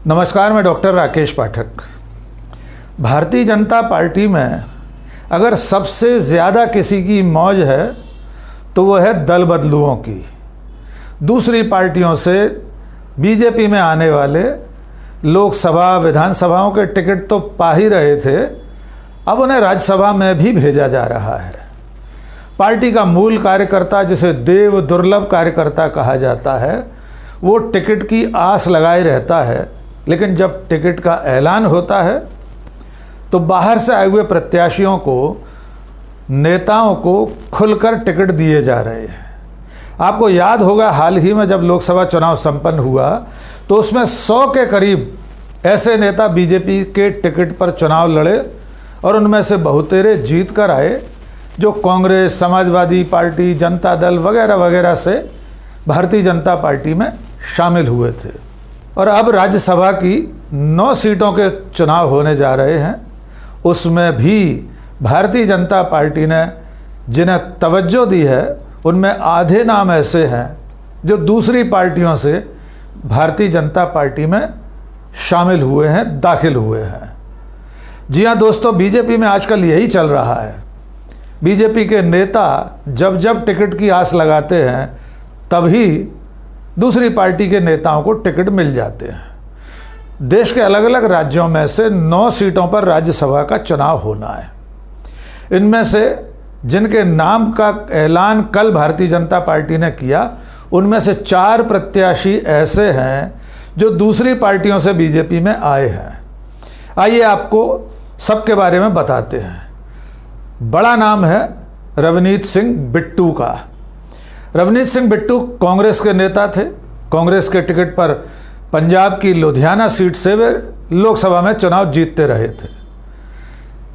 नमस्कार, मैं डॉक्टर राकेश पाठक। भारतीय जनता पार्टी में अगर सबसे ज़्यादा किसी की मौज है तो वो है दल बदलुओं की। दूसरी पार्टियों से बीजेपी में आने वाले लोकसभा विधानसभाओं के टिकट तो पा ही रहे थे, अब उन्हें राज्यसभा में भी भेजा जा रहा है। पार्टी का मूल कार्यकर्ता, जिसे देव दुर्लभ कार्यकर्ता कहा जाता है, वो टिकट की आस लगाए रहता है, लेकिन जब टिकट का ऐलान होता है तो बाहर से आए हुए प्रत्याशियों को, नेताओं को खुलकर टिकट दिए जा रहे हैं। आपको याद होगा, हाल ही में जब लोकसभा चुनाव संपन्न हुआ तो उसमें 100 के करीब ऐसे नेता बीजेपी के टिकट पर चुनाव लड़े और उनमें से बहुतेरे जीत कर आए जो कांग्रेस, समाजवादी पार्टी, जनता दल वगैरह वगैरह से भारतीय जनता पार्टी में शामिल हुए थे। और अब राज्यसभा की 9 सीटों के चुनाव होने जा रहे हैं। उसमें भी भारतीय जनता पार्टी ने जिन्हें तवज्जो दी है, उनमें आधे नाम ऐसे हैं जो दूसरी पार्टियों से भारतीय जनता पार्टी में शामिल हुए हैं, दाखिल हुए हैं। जी हाँ दोस्तों, बीजेपी में आजकल यही चल रहा है। बीजेपी के नेता जब जब टिकट की आस लगाते हैं तभी दूसरी पार्टी के नेताओं को टिकट मिल जाते हैं। देश के अलग अलग राज्यों में से 9 सीटों पर राज्यसभा का चुनाव होना है। इनमें से जिनके नाम का ऐलान कल भारतीय जनता पार्टी ने किया, उनमें से 4 प्रत्याशी ऐसे हैं जो दूसरी पार्टियों से बीजेपी में आए हैं। आइए आपको सबके बारे में बताते हैं। बड़ा नाम है रवनीत सिंह बिट्टू का। रवनीत सिंह बिट्टू कांग्रेस के नेता थे। कांग्रेस के टिकट पर पंजाब की लुधियाना सीट से वे लोकसभा में चुनाव जीतते रहे थे।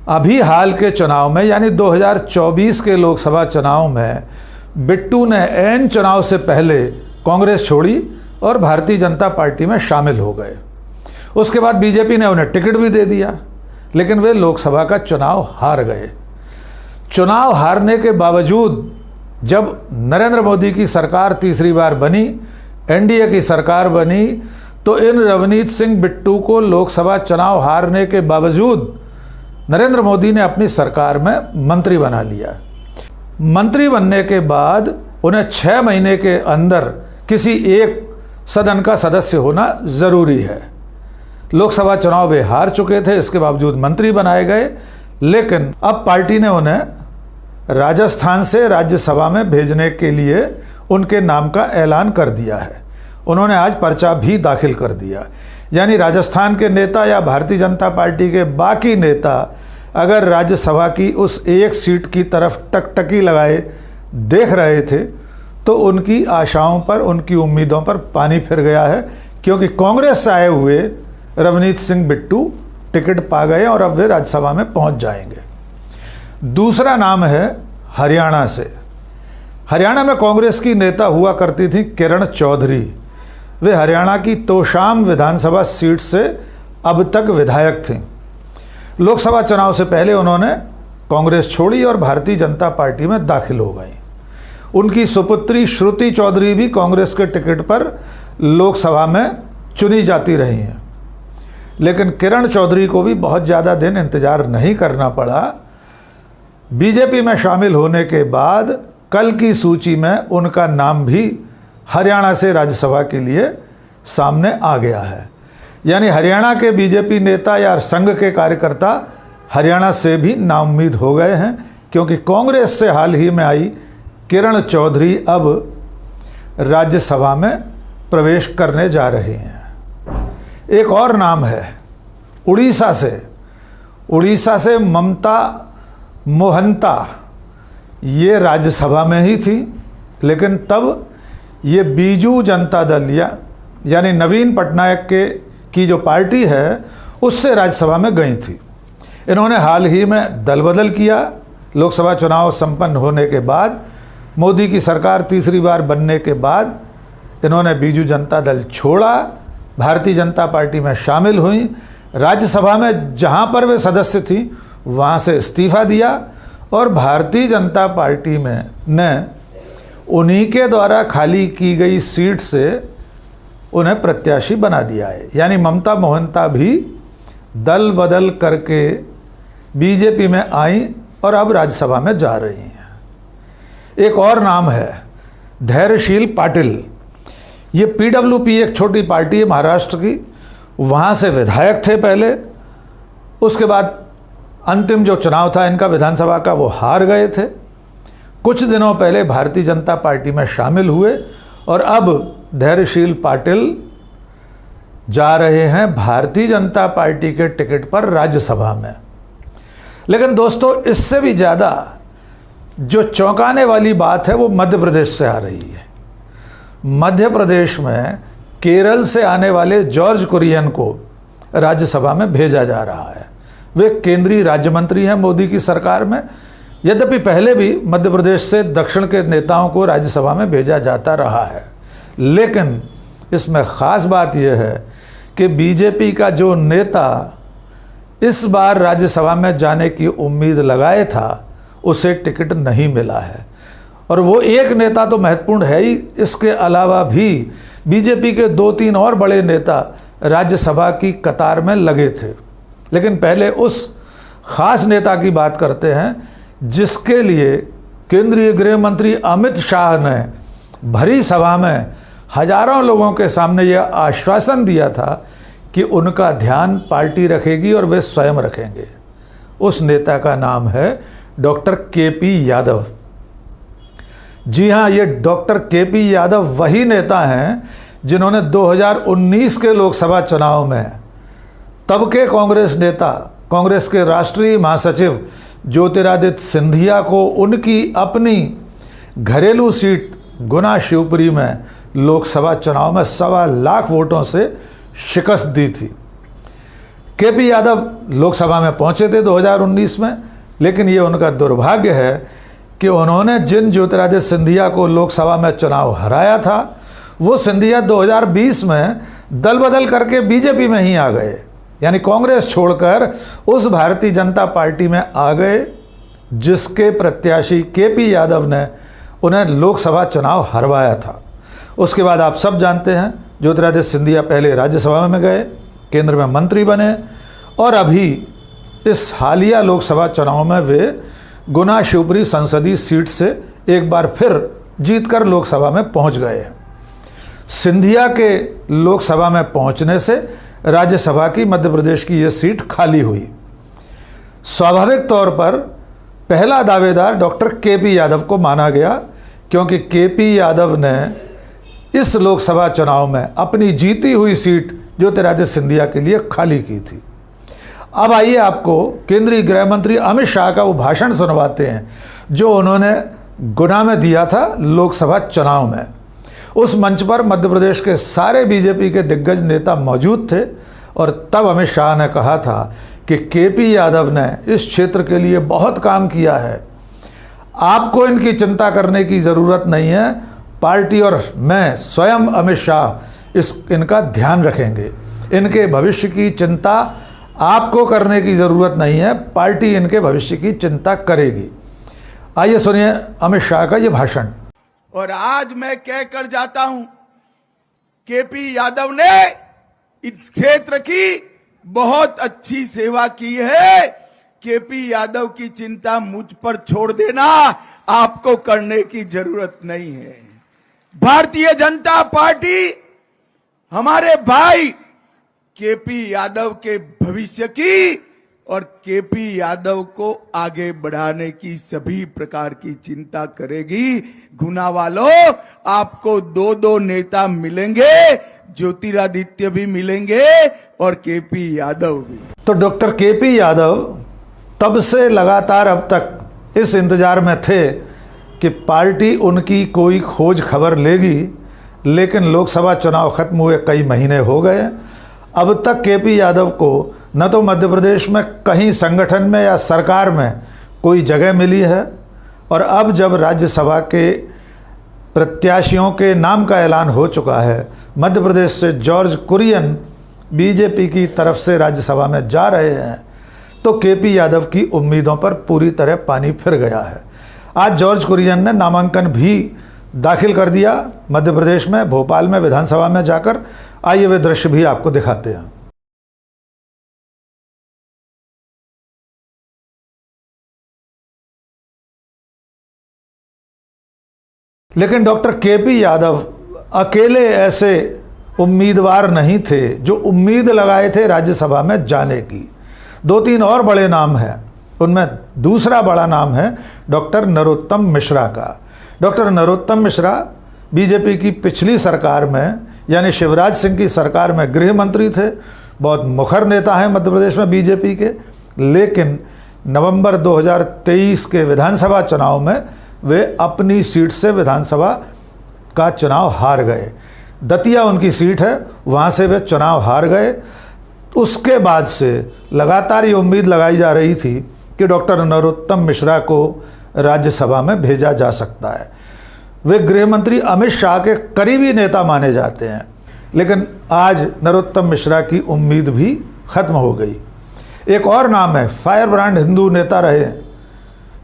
अभी हाल के चुनाव में, यानी 2024 के लोकसभा चुनाव में, बिट्टू ने ऐन चुनाव से पहले कांग्रेस छोड़ी और भारतीय जनता पार्टी में शामिल हो गए। उसके बाद बीजेपी ने उन्हें टिकट भी दे दिया, लेकिन वे लोकसभा का चुनाव हार गए। चुनाव हारने के बावजूद जब नरेंद्र मोदी की सरकार तीसरी बार बनी, एनडीए की सरकार बनी, तो इन रवनीत सिंह बिट्टू को लोकसभा चुनाव हारने के बावजूद नरेंद्र मोदी ने अपनी सरकार में मंत्री बना लिया। मंत्री बनने के बाद उन्हें 6 महीने के अंदर किसी एक सदन का सदस्य होना ज़रूरी है। लोकसभा चुनाव वे हार चुके थे, इसके बावजूद मंत्री बनाए गए, लेकिन अब पार्टी ने उन्हें राजस्थान से राज्यसभा में भेजने के लिए उनके नाम का ऐलान कर दिया है। उन्होंने आज पर्चा भी दाखिल कर दिया। यानी राजस्थान के नेता या भारतीय जनता पार्टी के बाकी नेता अगर राज्यसभा की उस एक सीट की तरफ टकटकी लगाए देख रहे थे तो उनकी आशाओं पर, उनकी उम्मीदों पर पानी फिर गया है, क्योंकि कांग्रेस से आए हुए रवनीत सिंह बिट्टू टिकट पा गए और अब वे राज्यसभा में पहुंच जाएंगे। दूसरा नाम है हरियाणा से। हरियाणा में कांग्रेस की नेता हुआ करती थी किरण चौधरी। वे हरियाणा की तोशाम विधानसभा सीट से अब तक विधायक थीं। लोकसभा चुनाव से पहले उन्होंने कांग्रेस छोड़ी और भारतीय जनता पार्टी में दाखिल हो गई। उनकी सुपुत्री श्रुति चौधरी भी कांग्रेस के टिकट पर लोकसभा में चुनी जाती रही हैं, लेकिन किरण चौधरी को भी बहुत ज़्यादा दिन इंतजार नहीं करना पड़ा। बीजेपी में शामिल होने के बाद कल की सूची में उनका नाम भी हरियाणा से राज्यसभा के लिए सामने आ गया है। यानी हरियाणा के बीजेपी नेता या संघ के कार्यकर्ता हरियाणा से भी नाउम्मीद हो गए हैं, क्योंकि कांग्रेस से हाल ही में आई किरण चौधरी अब राज्यसभा में प्रवेश करने जा रही हैं। एक और नाम है उड़ीसा से। उड़ीसा से ममता मोहंता, ये राज्यसभा में ही थी, लेकिन तब ये बीजू जनता दल यानी नवीन पटनायक की जो पार्टी है उससे राज्यसभा में गई थी। इन्होंने हाल ही में दल बदल किया। लोकसभा चुनाव संपन्न होने के बाद, मोदी की सरकार तीसरी बार बनने के बाद इन्होंने बीजू जनता दल छोड़ा, भारतीय जनता पार्टी में शामिल हुई। राज्यसभा में जहाँ पर वे सदस्य थी वहाँ से इस्तीफा दिया और भारतीय जनता पार्टी में ने उन्हीं के द्वारा खाली की गई सीट से उन्हें प्रत्याशी बना दिया है। यानी ममता मोहंता भी दल बदल करके बीजेपी में आई और अब राज्यसभा में जा रही हैं। एक और नाम है धैर्यशील पाटिल। ये पीडब्ल्यूपी एक छोटी पार्टी है महाराष्ट्र की, वहाँ से विधायक थे पहले, उसके बाद अंतिम जो चुनाव था इनका विधानसभा का वो हार गए थे। कुछ दिनों पहले भारतीय जनता पार्टी में शामिल हुए और अब धैर्यशील पाटिल जा रहे हैं भारतीय जनता पार्टी के टिकट पर राज्यसभा में। लेकिन दोस्तों, इससे भी ज़्यादा जो चौंकाने वाली बात है वो मध्य प्रदेश से आ रही है। मध्य प्रदेश में केरल से आने वाले जॉर्ज कुरियन को राज्यसभा में भेजा जा रहा है। वे केंद्रीय राज्य मंत्री हैं मोदी की सरकार में। यद्यपि पहले भी मध्य प्रदेश से दक्षिण के नेताओं को राज्यसभा में भेजा जाता रहा है, लेकिन इसमें ख़ास बात यह है कि बीजेपी का जो नेता इस बार राज्यसभा में जाने की उम्मीद लगाए था उसे टिकट नहीं मिला है। और वो एक नेता तो महत्वपूर्ण है ही, इसके अलावा भी बीजेपी के 2-3 और बड़े नेता राज्यसभा की कतार में लगे थे। लेकिन पहले उस खास नेता की बात करते हैं जिसके लिए केंद्रीय गृह मंत्री अमित शाह ने भरी सभा में हजारों लोगों के सामने यह आश्वासन दिया था कि उनका ध्यान पार्टी रखेगी और वे स्वयं रखेंगे। उस नेता का नाम है डॉक्टर केपी यादव। जी हाँ, ये डॉक्टर केपी यादव वही नेता हैं जिन्होंने 2019 के लोकसभा चुनाव में तब के कांग्रेस नेता, कांग्रेस के राष्ट्रीय महासचिव ज्योतिरादित्य सिंधिया को उनकी अपनी घरेलू सीट गुना शिवपुरी में लोकसभा चुनाव में 1.25 लाख वोटों से शिकस्त दी थी। केपी यादव लोकसभा में पहुंचे थे 2019 में, लेकिन ये उनका दुर्भाग्य है कि उन्होंने जिन ज्योतिरादित्य सिंधिया को लोकसभा में चुनाव हराया था वो सिंधिया 2020 में दल बदल करके बीजेपी में ही आ गए, यानी कांग्रेस छोड़कर उस भारतीय जनता पार्टी में आ गए जिसके प्रत्याशी केपी यादव ने उन्हें लोकसभा चुनाव हरवाया था। उसके बाद आप सब जानते हैं ज्योतिरादित्य सिंधिया पहले राज्यसभा में गए, केंद्र में मंत्री बने और अभी इस हालिया लोकसभा चुनाव में वे गुना शिवपुरी संसदीय सीट से एक बार फिर जीतकर लोकसभा में पहुंच गए हैं। सिंधिया के लोकसभा में पहुंचने से राज्यसभा की मध्य प्रदेश की ये सीट खाली हुई। स्वाभाविक तौर पर पहला दावेदार डॉक्टर केपी यादव को माना गया, क्योंकि केपी यादव ने इस लोकसभा चुनाव में अपनी जीती हुई सीट ज्योतिरादित्य सिंधिया के लिए खाली की थी। अब आइए आपको केंद्रीय गृह मंत्री अमित शाह का वो भाषण सुनवाते हैं जो उन्होंने गुना में दिया था लोकसभा चुनाव में। उस मंच पर मध्य प्रदेश के सारे बीजेपी के दिग्गज नेता मौजूद थे और तब अमित शाह ने कहा था कि केपी यादव ने इस क्षेत्र के लिए बहुत काम किया है, आपको इनकी चिंता करने की ज़रूरत नहीं है, पार्टी और मैं स्वयं अमित शाह इनका ध्यान रखेंगे, इनके भविष्य की चिंता आपको करने की ज़रूरत नहीं है, पार्टी इनके भविष्य की चिंता करेगी। आइए सुनिए अमित शाह का ये भाषण। और आज मैं कह कर जाता हूं, केपी यादव ने इस क्षेत्र की बहुत अच्छी सेवा की है। केपी यादव की चिंता मुझ पर छोड़ देना, आपको करने की जरूरत नहीं है। भारतीय जनता पार्टी हमारे भाई केपी यादव के भविष्य की और केपी यादव को आगे बढ़ाने की सभी प्रकार की चिंता करेगी। गुना वालों, आपको 2 नेता मिलेंगे, ज्योतिरादित्य भी मिलेंगे और केपी यादव भी। तो डॉक्टर केपी यादव तब से लगातार अब तक इस इंतजार में थे कि पार्टी उनकी कोई खोज खबर लेगी, लेकिन लोकसभा चुनाव खत्म हुए कई महीने हो गए। अब तक केपी यादव को न तो मध्य प्रदेश में कहीं संगठन में या सरकार में कोई जगह मिली है, और अब जब राज्यसभा के प्रत्याशियों के नाम का ऐलान हो चुका है, मध्य प्रदेश से जॉर्ज कुरियन बीजेपी की तरफ से राज्यसभा में जा रहे हैं, तो केपी यादव की उम्मीदों पर पूरी तरह पानी फिर गया है। आज जॉर्ज कुरियन ने नामांकन भी दाखिल कर दिया मध्य प्रदेश में, भोपाल में विधानसभा में जाकर। आइए वे दृश्य भी आपको दिखाते हैं। लेकिन डॉक्टर केपी यादव अकेले ऐसे उम्मीदवार नहीं थे जो उम्मीद लगाए थे राज्यसभा में जाने की। 2-3 और बड़े नाम हैं, उनमें दूसरा बड़ा नाम है डॉक्टर नरोत्तम मिश्रा का। डॉक्टर नरोत्तम मिश्रा बीजेपी की पिछली सरकार में, यानी शिवराज सिंह की सरकार में गृह मंत्री थे। बहुत मुखर नेता हैं मध्य प्रदेश में बीजेपी के। लेकिन नवंबर 2023 के विधानसभा चुनाव में वे अपनी सीट से विधानसभा का चुनाव हार गए। दतिया उनकी सीट है, वहाँ से वे चुनाव हार गए। उसके बाद से लगातार ये उम्मीद लगाई जा रही थी कि डॉक्टर नरोत्तम मिश्रा को राज्यसभा में भेजा जा सकता है। वे गृह मंत्री अमित शाह के करीबी नेता माने जाते हैं। लेकिन आज नरोत्तम मिश्रा की उम्मीद भी खत्म हो गई। एक और नाम है, फायर ब्रांड हिंदू नेता रहे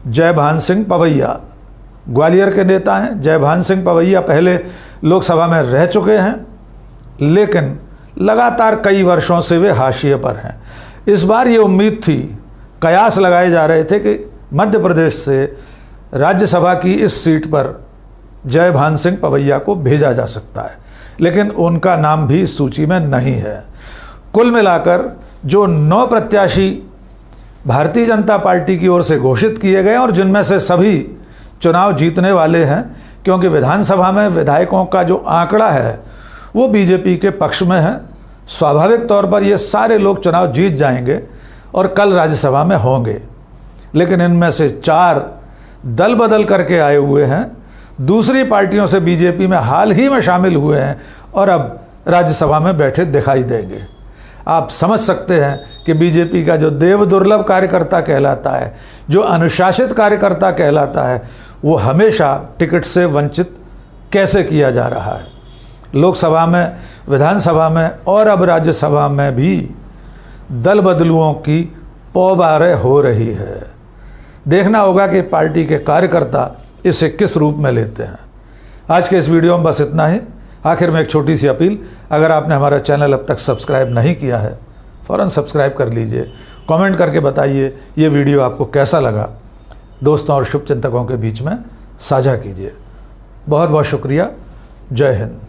जयभान सिंह पवैया, ग्वालियर के नेता हैं। जयभान सिंह पवैया पहले लोकसभा में रह चुके हैं, लेकिन लगातार कई वर्षों से वे हाशिए पर हैं। इस बार ये उम्मीद थी, कयास लगाए जा रहे थे कि मध्य प्रदेश से राज्यसभा की इस सीट पर जयभान सिंह पवैया को भेजा जा सकता है, लेकिन उनका नाम भी इस सूची में नहीं है। कुल मिलाकर जो 9 प्रत्याशी भारतीय जनता पार्टी की ओर से घोषित किए गए और जिनमें से सभी चुनाव जीतने वाले हैं, क्योंकि विधानसभा में विधायकों का जो आंकड़ा है वो बीजेपी के पक्ष में है, स्वाभाविक तौर पर ये सारे लोग चुनाव जीत जाएंगे और कल राज्यसभा में होंगे। लेकिन इनमें से 4 दल बदल करके आए हुए हैं, दूसरी पार्टियों से बीजेपी में हाल ही में शामिल हुए हैं और अब राज्यसभा में बैठे दिखाई देंगे। आप समझ सकते हैं कि बीजेपी का जो देव दुर्लभ कार्यकर्ता कहलाता है, जो अनुशासित कार्यकर्ता कहलाता है, वो हमेशा टिकट से वंचित कैसे किया जा रहा है। लोकसभा में, विधानसभा में और अब राज्यसभा में भी दल बदलुओं की पौबारें हो रही है। देखना होगा कि पार्टी के कार्यकर्ता इसे किस रूप में लेते हैं। आज के इस वीडियो में बस इतना ही। आखिर में एक छोटी सी अपील, अगर आपने हमारा चैनल अब तक सब्सक्राइब नहीं किया है, फ़ौरन सब्सक्राइब कर लीजिए। कमेंट करके बताइए ये वीडियो आपको कैसा लगा। दोस्तों और शुभचिंतकों के बीच में साझा कीजिए। बहुत बहुत शुक्रिया। जय हिंद।